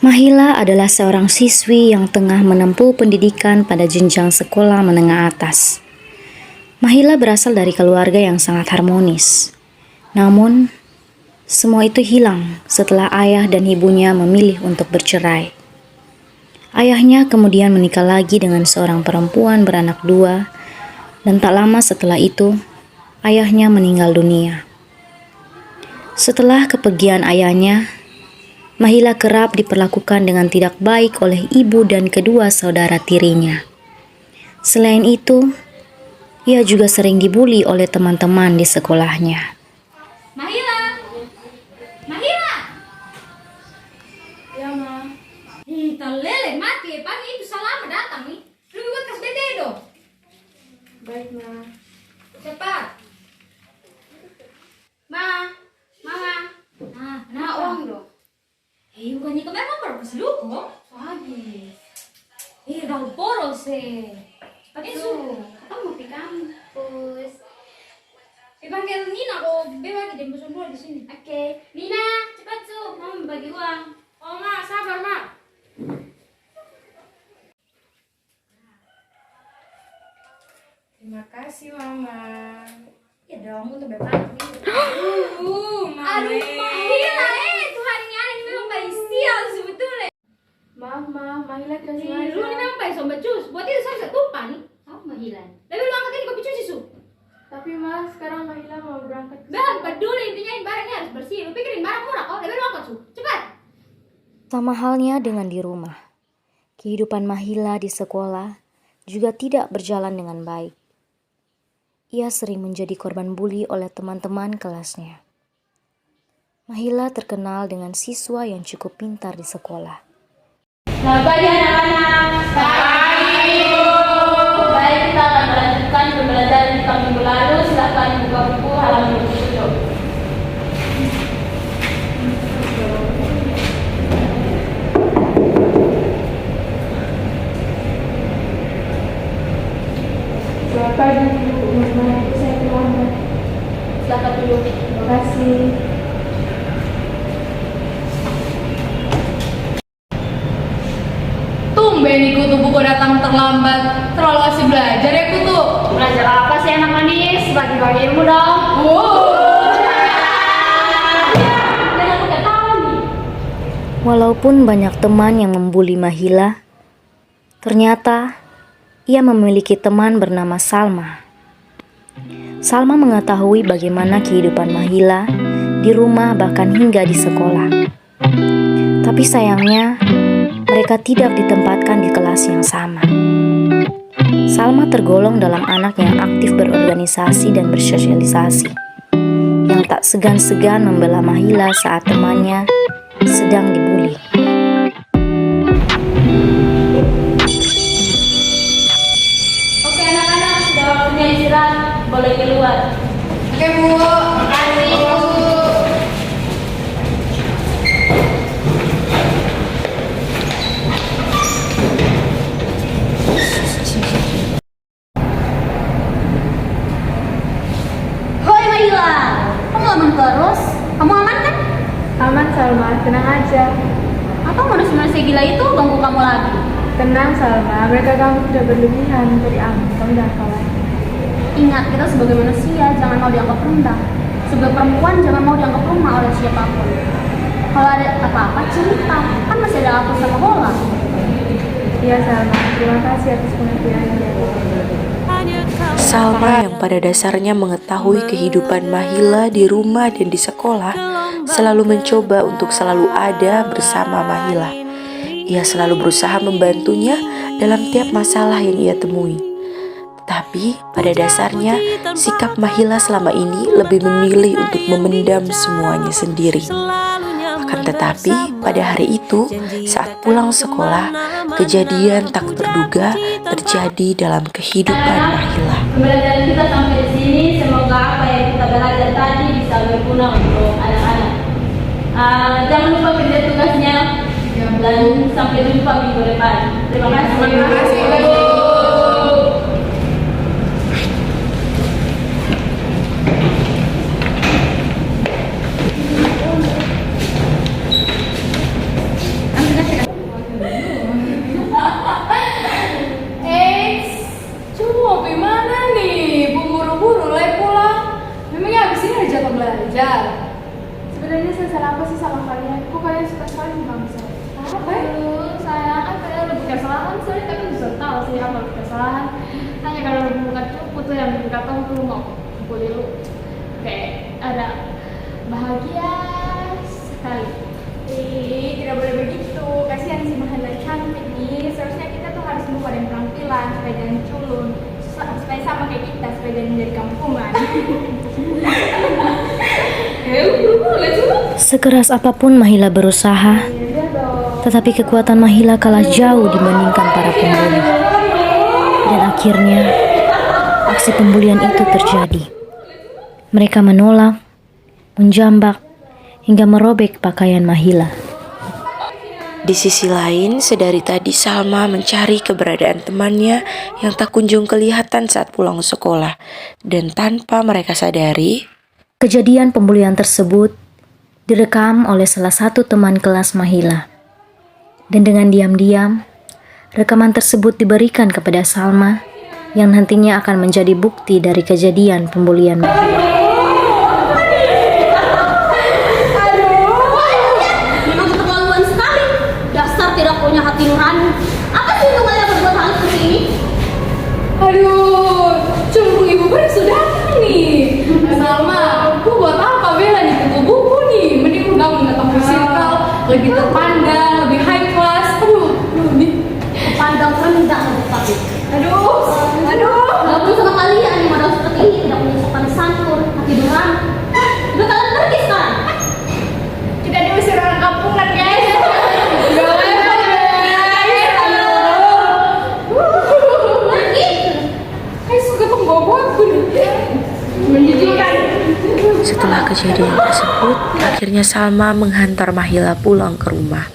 Mahila adalah seorang siswi yang tengah menempuh pendidikan pada jenjang sekolah menengah atas. Mahila berasal dari keluarga yang sangat harmonis. Namun, semua itu hilang setelah ayah dan ibunya memilih untuk bercerai. Ayahnya kemudian menikah lagi dengan seorang perempuan beranak dua, dan tak lama setelah itu, ayahnya meninggal dunia. Setelah kepergian ayahnya, Mahila kerap diperlakukan dengan tidak baik oleh ibu dan kedua saudara tirinya. Selain itu, ia juga sering dibuli oleh teman-teman di sekolahnya. Mahila! Mahila! Ya, Ma. Lele, mati. Pagi itu Salama datang nih. Lebih buat kas betedo. Baik, Ma. Cepat. Mama. Nah uang dong. Bukannya kemarin mau berapa dulu? Habis. Daun poros Pakai Itu. Kamu mau pergi kampus. Panggil Nina kok bebas di musuh dulu di sini. Oke. Nina, cepat Mama bagi uang. Oh, Ma, sabar, Ma. Terima kasih, Mama. Ya dong, untuk bebas. Mama. Aduh, Mahila, Tuhan ini memang paling sial sebetulnya. Mama, Mahila tidak Lu sengaja. ini memang paling sobat cus. Buat itu saya tumpah nih. Sama Mahila. Lebih lu angkat ini kopi cuci su. Tapi, Ma, sekarang Mahila mau berangkat ke Bang, peduli intinya ini barangnya harus bersih. Lu pikirin barang murah kok. Lebih lu angkat su. Cepat. Sama halnya dengan di rumah, kehidupan Mahila di sekolah juga tidak berjalan dengan baik. Ia sering menjadi korban bully oleh teman-teman kelasnya. Mahila terkenal dengan siswa yang cukup pintar di sekolah. Selamat pagi anak-anak. Pagi. Baik, kita akan melanjutkan pembelajaran kita minggu lalu. Silakan buka buku halaman 27. Selamat pagi, Bu. Saya terlambat. Silakan duduk. Terima kasih. Tumben Kutu buku datang terlambat. Terlalu asik belajar ya Kutu. Belajar apa sih anak manis? Bagi-bagi ilmu dong. Jangan udah tahu nih. Walaupun banyak teman yang membuli Mahila, ternyata ia memiliki teman bernama Salma. Salma mengetahui bagaimana kehidupan Mahila di rumah bahkan hingga di sekolah. Tapi sayangnya, mereka tidak ditempatkan di kelas yang sama. Salma tergolong dalam anak yang aktif berorganisasi dan bersosialisasi, yang tak segan-segan membela Mahila saat temannya sedang dibully. Oke anak-anak, sudah waktunya istirahat. Boleh keluar. Oke Bu. Kasih. Hoi Mahila, kamu aman terus? Kamu aman kan? Aman, Salma. Tenang aja. Atau manusia-manusia gila itu ganggu kamu lagi? Tenang, Salma. Mereka kamu sudah berlebihan dari aman. Kamu jangan khawatir. Ingat, kita sebagai manusia jangan mau dianggap rendah. Sebagai perempuan jangan mau dianggap lemah oleh siapapun. Kalau ada apa-apa cerita, kan masih ada aku sama Hola. Iya, Salma. Terima kasih atas pengertiannya. Salma yang pada dasarnya mengetahui kehidupan Mahila di rumah dan di sekolah selalu mencoba untuk selalu ada bersama Mahila. Ia selalu berusaha membantunya dalam tiap masalah yang ia temui. Tapi pada dasarnya sikap Mahila selama ini lebih memilih untuk memendam semuanya sendiri. Akan tetapi pada hari itu saat pulang sekolah, kejadian tak terduga terjadi dalam kehidupan Mahila. Pembelajaran kita sampai di sini. Semoga apa yang kita belajar tadi bisa berguna untuk anak-anak. Jangan lupa kerja tugasnya. Dan sampai jumpa minggu depan. Terima kasih. Terima kasih. Ambil belajar. Sebenarnya saya salah apa sih sama kalian? Kok kalian suka sekali sama saya? Apa ya? Saya apa ya lebih kesalahan saya tapi bisa tahu sih apa lebih kesalahan. Hanya kalau lebih bukan cukup tuh yang lebih kata tuh mau boleh lu kayak ada bahagia sekali. Tidak boleh begitu. Kasihan si Mahala cantik nih. Seharusnya kita tuh harus lupa dan penampilan supaya jangan culun, supaya sama kayak kita, supaya jangan jadi kampungan. Sekeras apapun Mahila berusaha, tetapi kekuatan Mahila kalah jauh dibandingkan para pembuli. Dan akhirnya, aksi pembulian itu terjadi. Mereka menolak, menjambak, hingga merobek pakaian Mahila. Di sisi lain, sedari tadi Salma mencari keberadaan temannya yang tak kunjung kelihatan saat pulang sekolah. Dan tanpa mereka sadari, Kejadian pembulian tersebut direkam oleh salah satu teman kelas Mahila. Dan dengan diam-diam, rekaman tersebut diberikan kepada Salma yang nantinya akan menjadi bukti dari kejadian pembulian Mahila. Memang keterlaluan sekali. Dasar tidak punya hati nurani. Apa sih untungnya berbuat hal seperti ini? Aduh, cemburu ibu baru sudah datang nih. Salma, aku buat apa bela nih buku-buku nih? Mending kamu datang ke circle, lebih terpandang, lebih high class. Aduh, nih. Pandang rendah tapi. Aduh. Walaupun sama kalian yang modal seperti ini tidak punya sopan santun, hati nurani. Udah kalian pergi sekarang. Kita diusir orang kampungan guys. setelah kejadian tersebut, akhirnya Salma menghantar Mahila pulang ke rumah.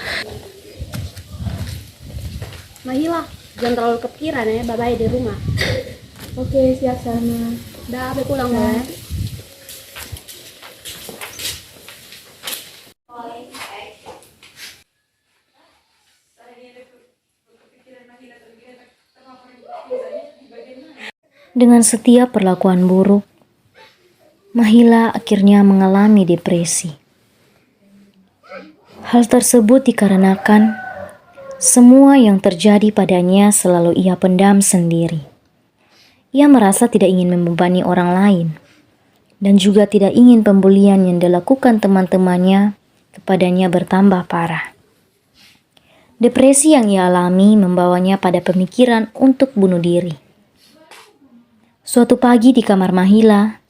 Mahila, jangan terlalu kepikiran ya, bye-bye di rumah. Oke, siap sama. Udah, aku pulang ya. Dengan setiap perlakuan buruk, Mahila akhirnya mengalami depresi. Hal tersebut dikarenakan semua yang terjadi padanya selalu ia pendam sendiri. Ia merasa tidak ingin membebani orang lain dan juga tidak ingin pembulian yang dilakukan teman-temannya kepadanya bertambah parah. Depresi yang ia alami membawanya pada pemikiran untuk bunuh diri. Suatu pagi di kamar Mahila,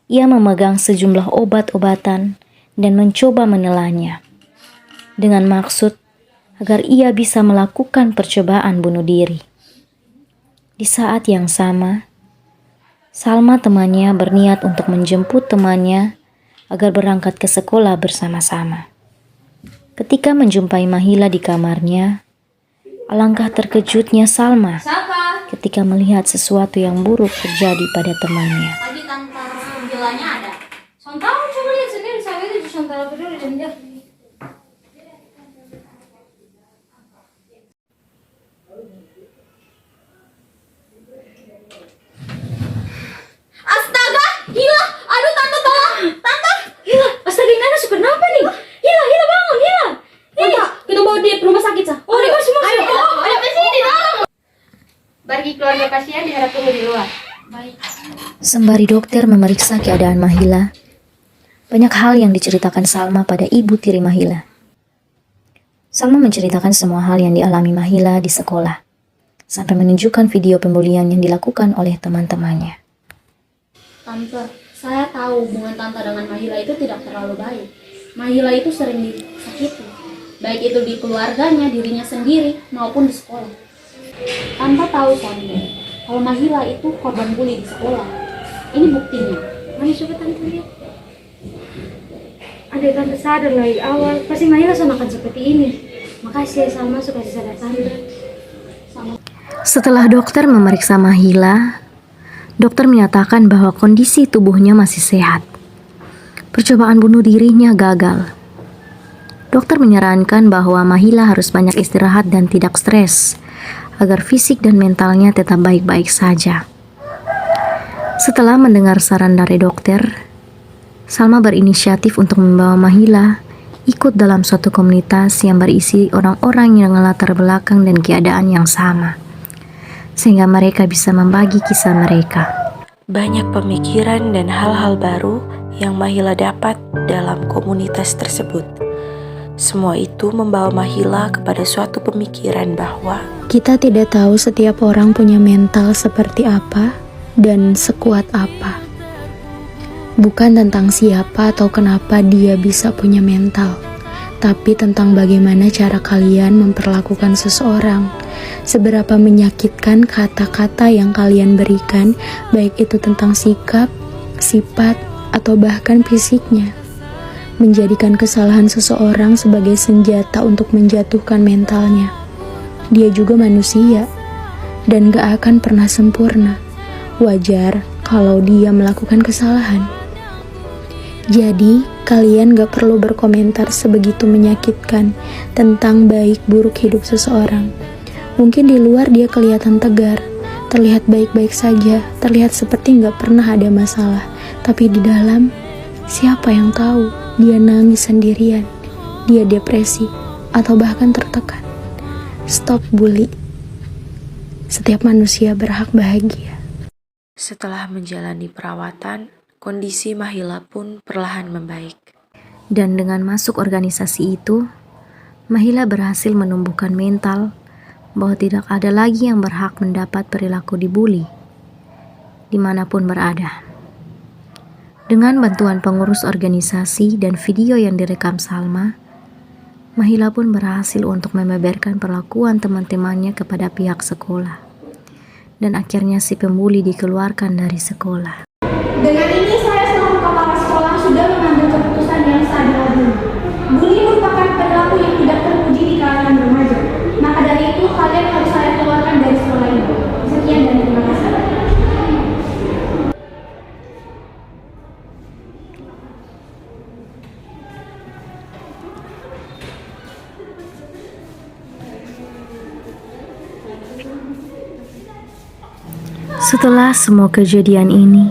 ia memegang sejumlah obat-obatan dan mencoba menelannya, dengan maksud agar ia bisa melakukan percobaan bunuh diri. Di saat yang sama, Salma temannya berniat untuk menjemput temannya agar berangkat ke sekolah bersama-sama. Ketika menjumpai Mahila di kamarnya, alangkah terkejutnya Salma ketika melihat sesuatu yang buruk terjadi pada temannya. Tadi tanpa penjelasannya ada. Sontal coba lihat sendiri, saya itu sontal peduli dan dia. Astaga, Hila, aduh tante tolong, tante. Hila, astaga ini anak suka kenapa nih? Hila bangun, Hila. Tante, kita bawa dia ke rumah sakit sah. Oh, masuk. Ayo ke sini dalam. Bagi keluarga pasien diharap tunggu di luar. Baik. Sembari dokter memeriksa keadaan Mahila, banyak hal yang diceritakan Salma pada ibu tiri Mahila. Salma menceritakan semua hal yang dialami Mahila di sekolah, sampai menunjukkan video pembulian yang dilakukan oleh teman-temannya. Tante, saya tahu hubungan tante dengan Mahila itu tidak terlalu baik. Mahila itu sering disakiti, baik itu di keluarganya, dirinya sendiri, maupun di sekolah. Tante tahu Tante, kalau Mahila itu korban bully di sekolah. Ini buktinya. Mana coba tante lihat? Ada tante sadar dari awal, pasti Mahila sama akan seperti ini. Makasih Salma suka sadar tante. Setelah dokter memeriksa Mahila, dokter menyatakan bahwa kondisi tubuhnya masih sehat. Percobaan bunuh dirinya gagal. Dokter menyarankan bahwa Mahila harus banyak istirahat dan tidak stres, agar fisik dan mentalnya tetap baik-baik saja. Setelah mendengar saran dari dokter, Salma berinisiatif untuk membawa Mahila ikut dalam suatu komunitas yang berisi orang-orang yang dengan latar belakang dan keadaan yang sama, sehingga mereka bisa membagi kisah mereka. Banyak pemikiran dan hal-hal baru yang Mahila dapat dalam komunitas tersebut. Semua itu membawa Mahila kepada suatu pemikiran bahwa kita tidak tahu setiap orang punya mental seperti apa dan sekuat apa. Bukan tentang siapa atau kenapa dia bisa punya mental, tapi tentang bagaimana cara kalian memperlakukan seseorang. Seberapa menyakitkan kata-kata yang kalian berikan, baik itu tentang sikap, sifat, atau bahkan fisiknya. Menjadikan kesalahan seseorang sebagai senjata untuk menjatuhkan mentalnya. Dia juga manusia, dan gak akan pernah sempurna. Wajar kalau dia melakukan kesalahan. Jadi, kalian gak perlu berkomentar sebegitu menyakitkan tentang baik buruk hidup seseorang. Mungkin di luar dia kelihatan tegar, terlihat baik-baik saja, terlihat seperti gak pernah ada masalah. Tapi di dalam, siapa yang tahu dia nangis sendirian, dia depresi, atau bahkan tertekan. Stop bully. Setiap manusia berhak bahagia. setelah menjalani perawatan, kondisi Mahila pun perlahan membaik. Dan dengan masuk organisasi itu, Mahila berhasil menumbuhkan mental bahwa tidak ada lagi yang berhak mendapat perilaku dibully, dimanapun berada. Dengan bantuan pengurus organisasi dan video yang direkam Salma, Mahila pun berhasil untuk membeberkan perlakuan teman-temannya kepada pihak sekolah. Dan akhirnya si pembuli dikeluarkan dari sekolah. Dengan ini saya selaku kepala sekolah sudah mengambil keputusan yang seadil-adilnya. Bully merupakan perilaku yang tidak terpuji di kalangan remaja. Maka dari itu kalian harus saya keluarkan dari sekolah ini. Sekian dan terima kasih. Setelah semua kejadian ini,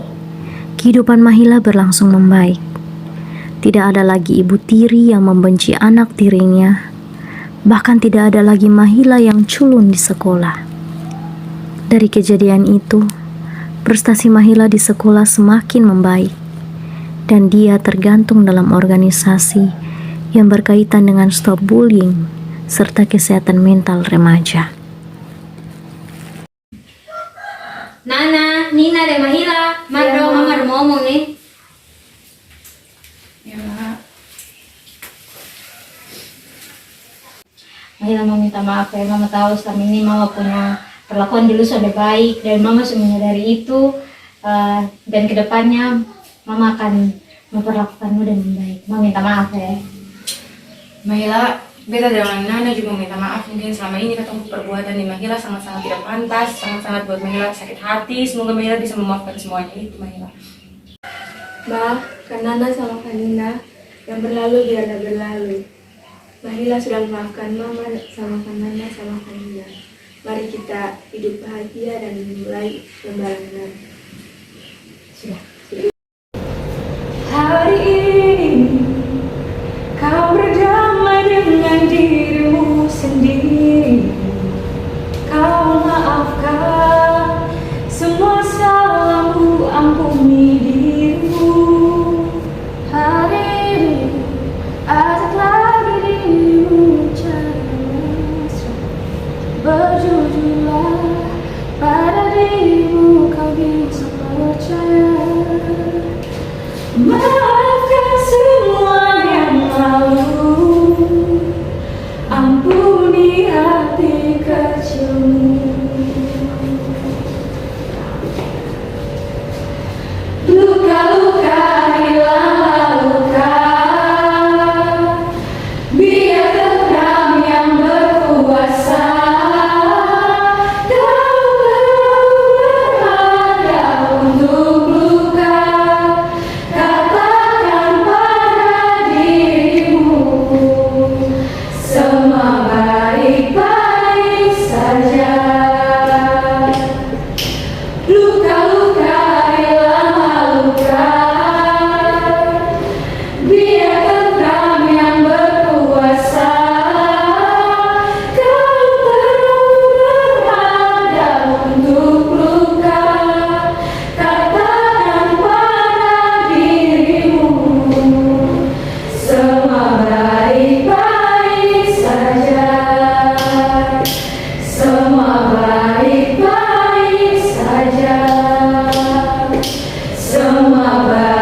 kehidupan Mahila berlangsung membaik. Tidak ada lagi ibu tiri yang membenci anak tirinya. Bahkan tidak ada lagi Mahila yang culun di sekolah. Dari kejadian itu, prestasi Mahila di sekolah semakin membaik. Dan dia tergantung dalam organisasi yang berkaitan dengan stop bullying serta kesehatan mental remaja. Nana, Nina, dan Mahila, mama ada mau ngomong nih. Ya, Mak. Mahila mau minta maaf ya, mama tahu selama ini mama punya perlakuan dulu sudah baik dan mama sudah menyadari itu, dan kedepannya mama akan memperlakukanmu dengan baik. Mama minta maaf ya. Mahila, beta dengan Nana juga minta maaf mungkin selama ini ketemu perbuatan di Mahila sangat-sangat tidak pantas, sangat-sangat buat Mahila sakit hati. Semoga Mahila bisa memaafkan semuanya itu, Mahila. Ma, Kak Nana sama Kak Nina, yang berlalu biarlah berlalu. Mahila sudah memaafkan Mama sama Kak Nana sama Kak Nina. Mari kita hidup bahagia dan memulai lembaran baru. Sudah. Hari ini kau berdamai dengan dirimu sendiri. Kau maafkan semua salahmu, ampuni dirimu. Hari ini ajak lagi dirimu cari mesra. Berjujurlah pada dirimu, kau bisa percaya. Maafkan semua yang lalu, ampuni hati kecilmu. Luka-luka hilanglah luka, biar dendam yang berkuasa. Kau berhak untuk luka, katakan semua